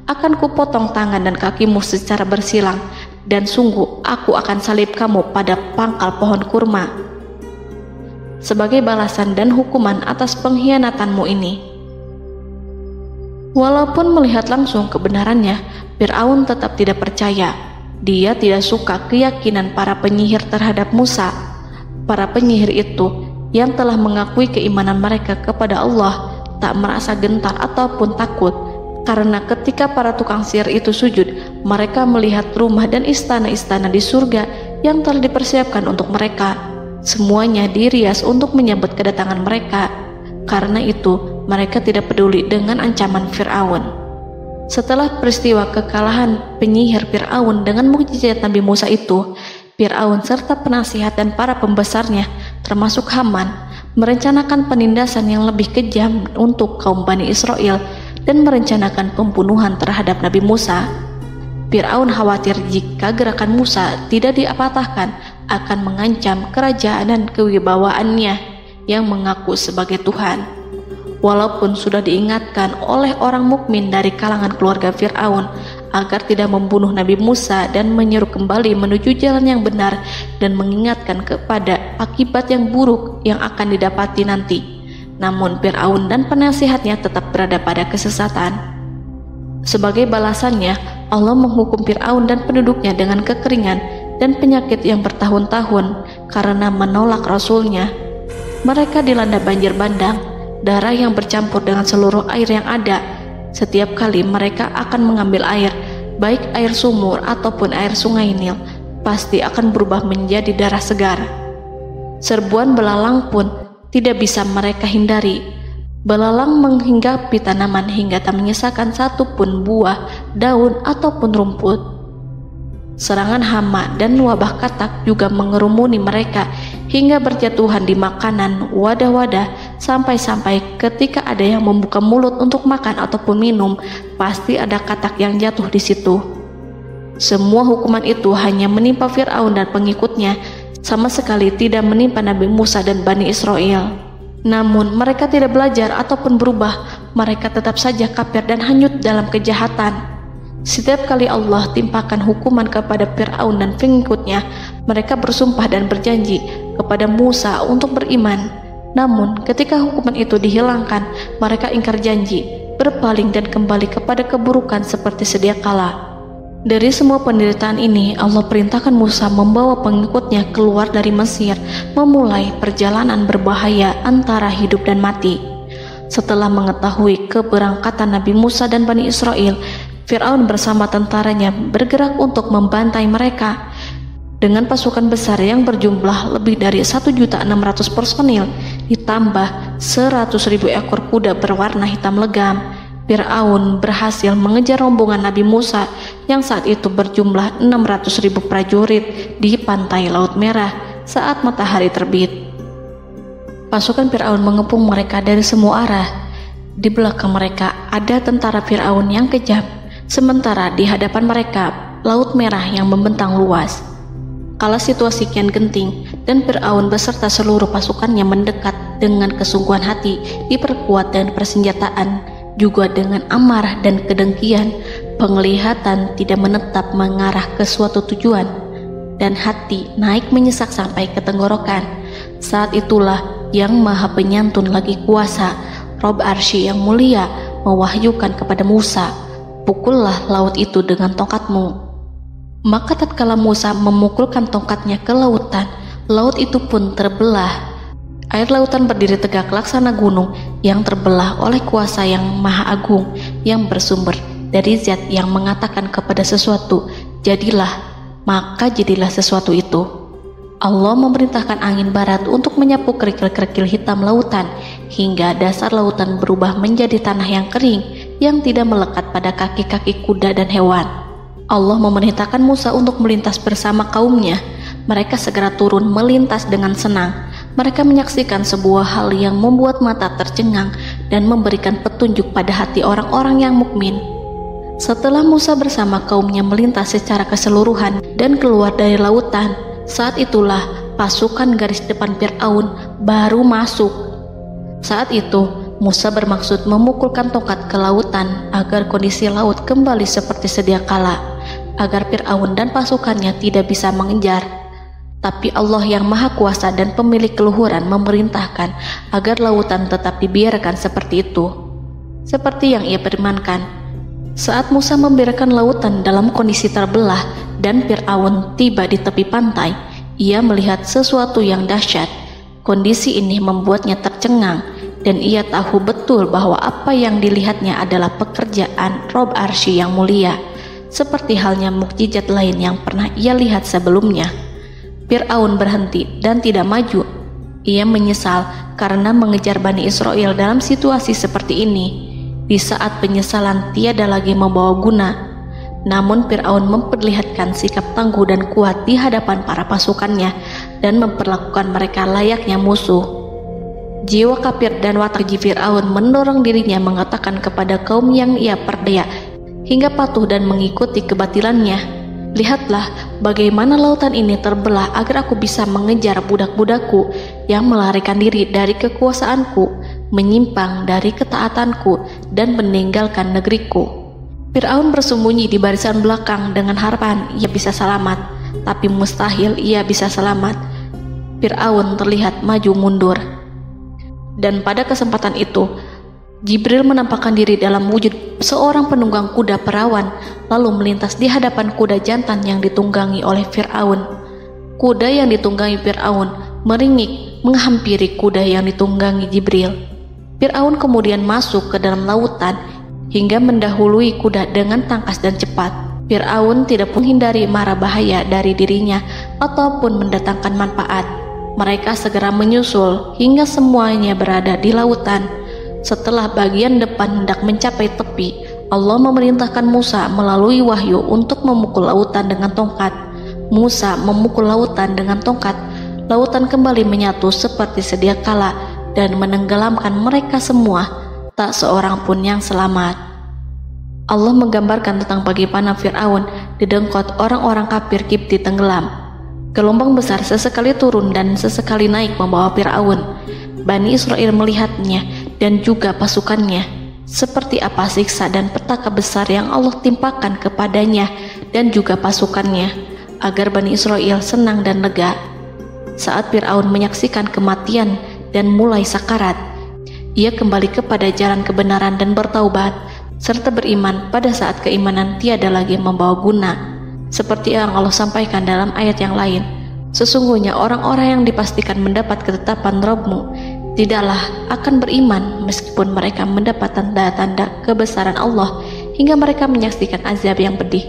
Akan kupotong tangan dan kakimu secara bersilang, dan sungguh aku akan salib kamu pada pangkal pohon kurma sebagai balasan dan hukuman atas pengkhianatanmu ini." Walaupun melihat langsung kebenarannya, Fir'aun tetap tidak percaya. Dia tidak suka keyakinan para penyihir terhadap Musa. Para penyihir itu yang telah mengakui keimanan mereka kepada Allah tak merasa gentar ataupun takut, karena ketika para tukang sihir itu sujud, mereka melihat rumah dan istana-istana di surga yang telah dipersiapkan untuk mereka. Semuanya dirias untuk menyambut kedatangan mereka. Karena itu, mereka tidak peduli dengan ancaman Fir'aun. Setelah peristiwa kekalahan penyihir Fir'aun dengan mukjizat Nabi Musa itu, Fir'aun serta penasihat dan para pembesarnya, termasuk Haman, merencanakan penindasan yang lebih kejam untuk kaum Bani Israel dan merencanakan pembunuhan terhadap Nabi Musa. Fir'aun khawatir jika gerakan Musa tidak dipatahkan akan mengancam kerajaan dan kewibawaannya yang mengaku sebagai Tuhan. Walaupun sudah diingatkan oleh orang mukmin dari kalangan keluarga Fir'aun agar tidak membunuh Nabi Musa dan menyeru kembali menuju jalan yang benar dan mengingatkan kepada akibat yang buruk yang akan didapati nanti, namun Fir'aun dan penasihatnya tetap berada pada kesesatan. Sebagai balasannya, Allah menghukum Fir'aun dan penduduknya dengan kekeringan dan penyakit yang bertahun-tahun karena menolak Rasulnya. Mereka dilanda banjir bandang, darah yang bercampur dengan seluruh air yang ada. Setiap kali mereka akan mengambil air, baik air sumur ataupun air sungai Nil, pasti akan berubah menjadi darah segar. Serbuan belalang pun tidak bisa mereka hindari. Belalang menghinggapi tanaman hingga tak menyisakan satupun buah, daun ataupun rumput. Serangan hama dan wabah katak juga mengerumuni mereka hingga berjatuhan di makanan, wadah-wadah, sampai-sampai ketika ada yang membuka mulut untuk makan ataupun minum, pasti ada katak yang jatuh di situ. Semua hukuman itu hanya menimpa Fir'aun dan pengikutnya, sama sekali tidak menimpa Nabi Musa dan Bani Israel. Namun mereka tidak belajar ataupun berubah, mereka tetap saja kafir dan hanyut dalam kejahatan. Setiap kali Allah timpakan hukuman kepada Fir'aun dan pengikutnya, mereka bersumpah dan berjanji kepada Musa untuk beriman. Namun ketika hukuman itu dihilangkan, mereka ingkar janji berpaling dan kembali kepada keburukan seperti sedia kala. Dari semua penderitaan ini, Allah perintahkan Musa membawa pengikutnya keluar dari Mesir, memulai perjalanan berbahaya antara hidup dan mati. Setelah mengetahui keberangkatan Nabi Musa dan Bani Israel, Fir'aun bersama tentaranya bergerak untuk membantai mereka. Dengan pasukan besar yang berjumlah lebih dari 1.600.000 personil, ditambah 100.000 ekor kuda berwarna hitam legam, Fir'aun berhasil mengejar rombongan Nabi Musa yang saat itu berjumlah 600.000 prajurit di pantai Laut Merah saat matahari terbit. Pasukan Fir'aun mengepung mereka dari semua arah. Di belakang mereka ada tentara Fir'aun yang kejam, sementara di hadapan mereka Laut Merah yang membentang luas. Kala situasi kian genting dan Fir'aun beserta seluruh pasukannya mendekat dengan kesungguhan hati, diperkuat dan persenjataan, juga dengan amarah dan kedengkian, penglihatan tidak menetap mengarah ke suatu tujuan, dan hati naik menyesak sampai ke tenggorokan. Saat itulah Yang Maha Penyantun lagi kuasa, Rob Arsy yang mulia, mewahyukan kepada Musa, "Pukullah laut itu dengan tongkatmu." Maka tatkala Musa memukulkan tongkatnya ke lautan, laut itu pun terbelah. Air lautan berdiri tegak laksana gunung yang terbelah oleh kuasa yang maha agung, yang bersumber dari zat yang mengatakan kepada sesuatu, "Jadilah," maka jadilah sesuatu itu. Allah memerintahkan angin barat untuk menyapu kerikil-kerikil hitam lautan, hingga dasar lautan berubah menjadi tanah yang kering, yang tidak melekat pada kaki-kaki kuda dan hewan. Allah memerintahkan Musa untuk melintas bersama kaumnya. Mereka segera turun melintas dengan senang. Mereka menyaksikan sebuah hal yang membuat mata tercengang dan memberikan petunjuk pada hati orang-orang yang mukmin. Setelah Musa bersama kaumnya melintas secara keseluruhan dan keluar dari lautan, saat itulah pasukan garis depan Fir'aun baru masuk. Saat itu Musa bermaksud memukulkan tongkat ke lautan agar kondisi laut kembali seperti sedia kala, agar Fir'aun dan pasukannya tidak bisa mengejar. Tapi Allah yang Maha Kuasa dan pemilik keluhuran memerintahkan agar lautan tetap dibiarkan seperti itu, seperti yang ia firmankan. Saat Musa membiarkan lautan dalam kondisi terbelah dan Fir'aun tiba di tepi pantai, ia melihat sesuatu yang dahsyat. Kondisi ini membuatnya tercengang, dan ia tahu betul bahwa apa yang dilihatnya adalah pekerjaan Rob Arsy yang mulia, seperti halnya mukjizat lain yang pernah ia lihat sebelumnya. Fir'aun berhenti dan tidak maju. Ia menyesal karena mengejar Bani Israel dalam situasi seperti ini, di saat penyesalan tiada lagi membawa guna. Namun Fir'aun memperlihatkan sikap tangguh dan kuat di hadapan para pasukannya dan memperlakukan mereka layaknya musuh. Jiwa kafir dan watak Fir'aun mendorong dirinya mengatakan kepada kaum yang ia perdaya hingga patuh dan mengikuti kebatilannya, "Lihatlah bagaimana lautan ini terbelah agar aku bisa mengejar budak-budakku yang melarikan diri dari kekuasaanku, menyimpang dari ketaatanku, dan meninggalkan negeriku." Fir'aun bersembunyi di barisan belakang dengan harapan ia bisa selamat, tapi mustahil ia bisa selamat. Fir'aun terlihat maju mundur. Dan pada kesempatan itu, Jibril menampakkan diri dalam wujud seorang penunggang kuda perawan, lalu melintas di hadapan kuda jantan yang ditunggangi oleh Fir'aun. Kuda yang ditunggangi Fir'aun meringik menghampiri kuda yang ditunggangi Jibril. Fir'aun kemudian masuk ke dalam lautan hingga mendahului kuda dengan tangkas dan cepat. Fir'aun tidak menghindari mara bahaya dari dirinya ataupun mendatangkan manfaat. Mereka segera menyusul hingga semuanya berada di lautan. Setelah bagian depan hendak mencapai tepi, Allah memerintahkan Musa melalui wahyu untuk memukul lautan dengan tongkat. Musa memukul lautan dengan tongkat. Lautan kembali menyatu seperti sedia kala dan menenggelamkan mereka semua. Tak seorang pun yang selamat. Allah menggambarkan tentang bagaimana Fir'aun didengkot orang-orang kafir Kipti tenggelam. Gelombang besar sesekali turun dan sesekali naik membawa Fir'aun. Bani Israel melihatnya dan juga pasukannya, seperti apa siksa dan petaka besar yang Allah timpakan kepadanya dan juga pasukannya, agar Bani Israel senang dan lega. Saat Fir'aun menyaksikan kematian dan mulai sakarat, ia kembali kepada jalan kebenaran dan bertaubat, serta beriman pada saat keimanan tiada lagi membawa guna. Seperti yang Allah sampaikan dalam ayat yang lain, sesungguhnya orang-orang yang dipastikan mendapat ketetapan Rabb-Mu tidaklah akan beriman meskipun mereka mendapat tanda-tanda kebesaran Allah hingga mereka menyaksikan azab yang pedih.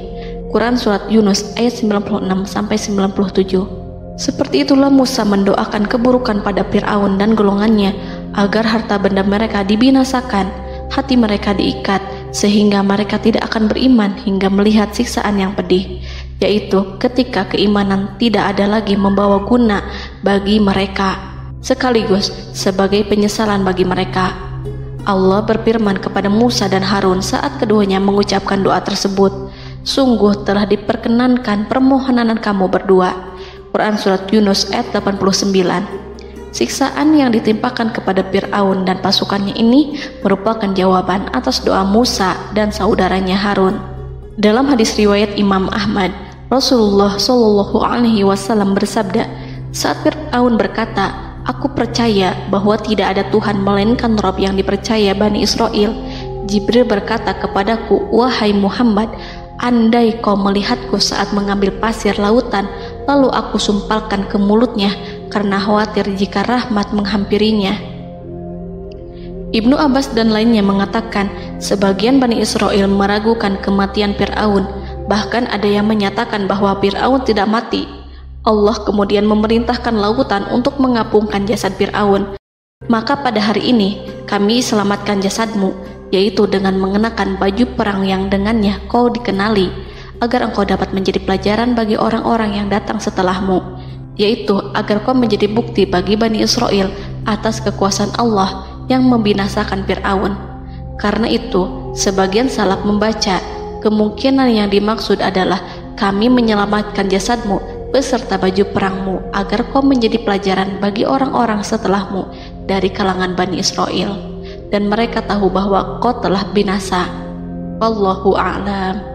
Quran Surat Yunus ayat 96-97. Seperti itulah Musa mendoakan keburukan pada Fir'aun dan golongannya agar harta benda mereka dibinasakan, hati mereka diikat sehingga mereka tidak akan beriman hingga melihat siksaan yang pedih, yaitu ketika keimanan tidak ada lagi membawa guna bagi mereka, sekaligus sebagai penyesalan bagi mereka. Allah berfirman kepada Musa dan Harun saat keduanya mengucapkan doa tersebut, sungguh telah diperkenankan permohonan kamu berdua. Quran Surat Yunus ayat 89. Siksaan yang ditimpakan kepada Fir'aun dan pasukannya ini merupakan jawaban atas doa Musa dan saudaranya Harun. Dalam hadis riwayat Imam Ahmad, Rasulullah Shallallahu Alaihi Wasallam bersabda, saat Fir'aun berkata, aku percaya bahwa tidak ada Tuhan melainkan Rabb yang dipercaya Bani Israel, Jibril berkata kepadaku, wahai Muhammad, andai kau melihatku saat mengambil pasir lautan, lalu aku sumpalkan ke mulutnya karena khawatir jika rahmat menghampirinya. Ibnu Abbas dan lainnya mengatakan, sebagian Bani Israel meragukan kematian Fir'aun, bahkan ada yang menyatakan bahwa Fir'aun tidak mati. Allah kemudian memerintahkan lautan untuk mengapungkan jasad Fir'aun. Maka pada hari ini kami selamatkan jasadmu, yaitu dengan mengenakan baju perang yang dengannya kau dikenali, agar engkau dapat menjadi pelajaran bagi orang-orang yang datang setelahmu, yaitu agar kau menjadi bukti bagi Bani Israel atas kekuasaan Allah yang membinasakan Fir'aun. Karena itu, sebagian salaf membaca, kemungkinan yang dimaksud adalah kami menyelamatkan jasadmu beserta baju perangmu agar kau menjadi pelajaran bagi orang-orang setelahmu dari kalangan Bani Israel, dan mereka tahu bahwa kau telah binasa. Wallahu a'lam.